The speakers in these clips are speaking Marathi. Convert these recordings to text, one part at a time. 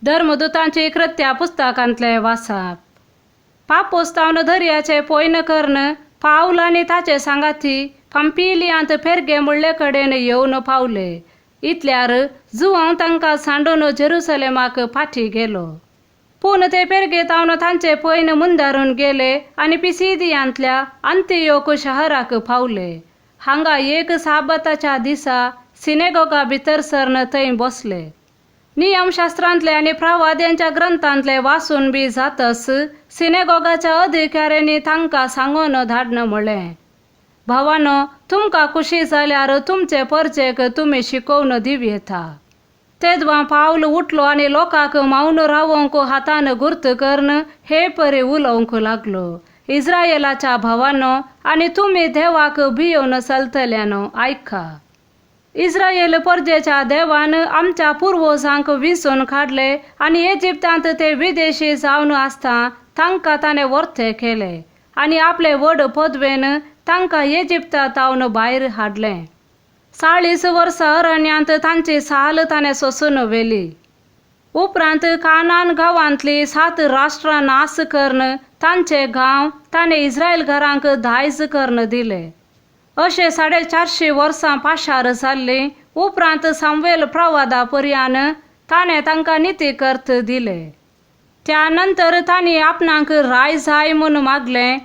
धर्मदूतांची कृत्या पुस्तकांतले वाचप. पापोस्तावन धर्याचे पोयन कर्ण पाऊल आणि ताचे सांगाती पंपिलियांत फेरगे मुळ्ळे कडेन येवन पावले. इतल्यार जुवांव तांकां सांडून जेरुसलेमाक फाटी गेलो. पूण ते पेरगे तावन तांचे पयन मुंदारून गेले आणि पिसिदियांतल्या अंतियोक शहराक पावले. हांगा एक साबताच्या दिसा सिनेगोगा भितर सर्ण थंय बसले. नियमशास्त्रांतले आणि प्रवाद्यांच्या ग्रंथांतले वाचून बी जातस सिनेगोगाच्या अधिकाऱ्यांनी तांकां सांगून धाडणं म्हळें, भावानो, तुमकां खुशी जाल्यार तुमचे परचेक तुमी शिकोवन दिवयेता. तेदवा पावल उठलो आणि लोकांक मावन रावोंक हातान गुर्त करून हे परी उलोवंक लागलो, इस्रायेलाच्या भावानो आणि तुमी देवाक भियोन चलतल्यानो आयका. इस्रायेल परजेच्या देवान आमच्या पुर्वजांक विंचून काडले आणि इजिप्तांत ते विदेशी जावन आसता तांकां ताणें वर्थे केले आणि आपले व्हड पदवेन तांकां इजिप्ता तावन भायर हाडलें. 40 वर्सां अरण्यांत तांची साल ताणें सोसून व्हेली. उपरांत कानान गांवांतली 7 राष्ट्रां नास करून तांचे गांव ताणें इस्रायल घरांक दायज करून दिले. अशें 450 वर्सां पाशार जाल्लीं उपरांत सामुएल प्रवादा पर्यान ताणें तांकां निती करत दिले. त्या नंतर तांणी आपणाक राय जाय म्हूण मागलें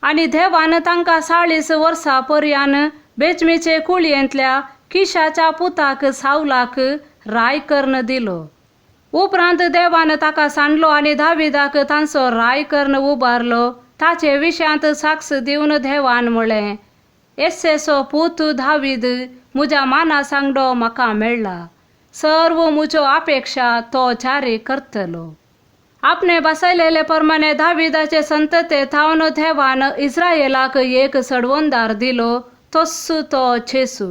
आनी देवान तांकां 40 वर्सां पर्यान बेचमीचे कुळयेंतल्या किशाच्या पुताक सावलाक राय करून दिलो. उपरांत देवान ताका सांडलो आनी दाविदाक तांचो राय करून उबारलो. ताचे विशयांत साक्ष दिवन देवान म्हळें, येसेचो पूत दावीद म्हज्या माना सांगडो म्हाका मेळ्ळा. सर्व म्हज्यो अपेक्षा तो जारी करतलो. आपणे बसयलेले प्रमाणे दाविदाचे संतते थावन देवान इस्रायेलाक एक सडवंदार दिलो, तोच तो जेसू.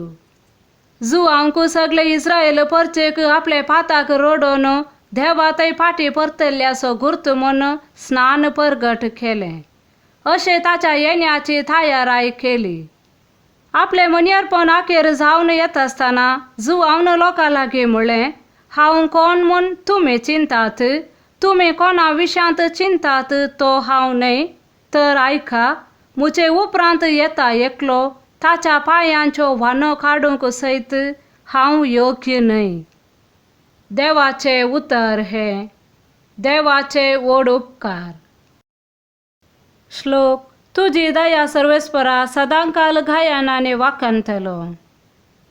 जुवांक सगळे इस्रायल परचेक आपले पाताक रोडोन देवा थंय फाटी परतल्ल्याचो गुर्त म्हूण स्नान परगट केलें. अशें ताच्या येण्याची तयाराय केली. आपले मनियरपण आखेर जावन येत आसतना जुवावन लोकां लागीं म्हळें, हांव कोण म्हूण तुमी चिंतात? तुमी कोणा विशयांत चिंतात तो हांव न्हय? तर आयका, म्हजे उपरांत येता एकलो ताच्या पांयांचो वानो काडूंक सयत हांव योग्य न्हय. देवाचे उतर हे. देवाचे व्हड उपकार. श्लोक. तुजी दया सर्वेस्परा सदांकाल गायनाने वाखाणतलो.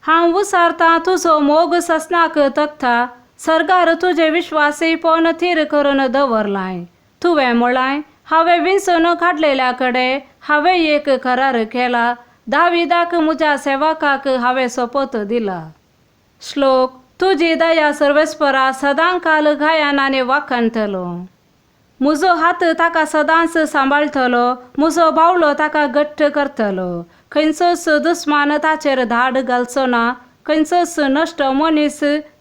हांव उसारतां तुजो मोग ससनाक तकता. सर्गार तुजे विश्वासीपण थीर करून दवरलाय. तुवें म्हळाय, हांवें विंचून काडलेल्या कडे हांवें एक करार केला. दाविदाक म्हज्या सेवकाक हांवें सोपोत दिला. श्लोक. तुजी दया सर्वेस्परा सदांकाल गायनाने वाखाणतलो. म्हजो हात ताका सदांच सांबाळटलो. म्हजो बावलो ताका घट्ट करतलो. खंयचोच दुस्मान ताचेर धाड घालचो ना. खंयचोच नश्ट मनीस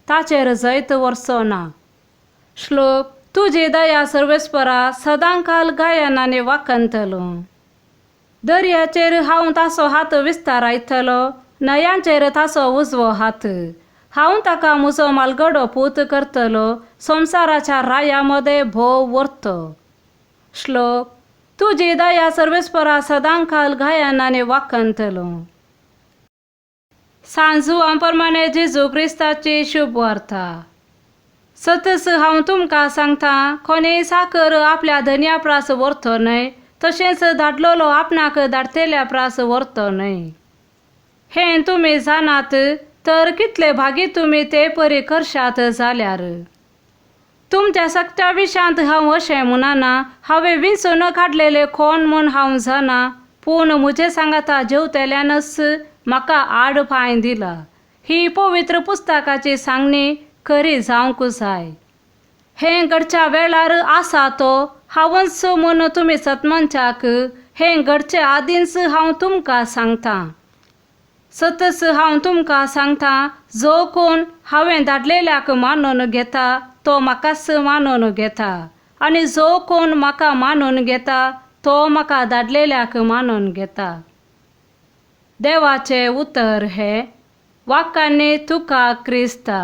ताचेर जैत व्हरचो ना. श्लोक. तुजी दया सर्वेस्परा सदांकाल गायनाने वाखाणतलो. दर्याचेर हांव ताचो हात विस्तारायतलो. न्हंयांचेर ताचो उजवो हात. हांव ताका म्हजो मालगडो पूत करतलो. संवसाराच्या राया मदें भोव व्हरतो. श्लोक. तुजी दया सर्वेस्परा सदांकाल गायनाने वाखाणतलो. सांजुवां प्रमाणे जेजू क्रिस्ताची शुभ वार्ता. सतस हांव तुमकां सांगतां, कोणेय साकर आपल्या धन्या प्रास व्हरतो न्हय, तशेंच धाडलोलो आपणाक धाडतेल्या प्रास व्हरतो न्हय. हें तुमी जाणात, तर कितले भागी तुमी ते परी करशात जाल्यार. तुमच्या सक्त्या विशयांत हांव अशें म्हणना, हांवें विंचून काडलेले कोण म्हूण हांव जाणा, पूण म्हजे सांगाता जेवतेल्यानच म्हाका आड पांय दिला. ही पवित्र पुस्तकाची सांगणी खरी जावंक जाय. हें घडच्या वेळार आसा तो हांवच म्हूण तुमी सतमनशाक हें घडचे आदींच हांव तुमकां सांगतां. सतस हांव तुमकां सांगतां, जो कोण हांवें धाडलेल्याक मानून घेता तो म्हाकाच मानून घेता, आनी जो कोण म्हाका मानून घेता तो म्हाका धाडलेल्याक मानून घेता. देवाचे उतर हे. वाक्याने तुका क्रिस्ता.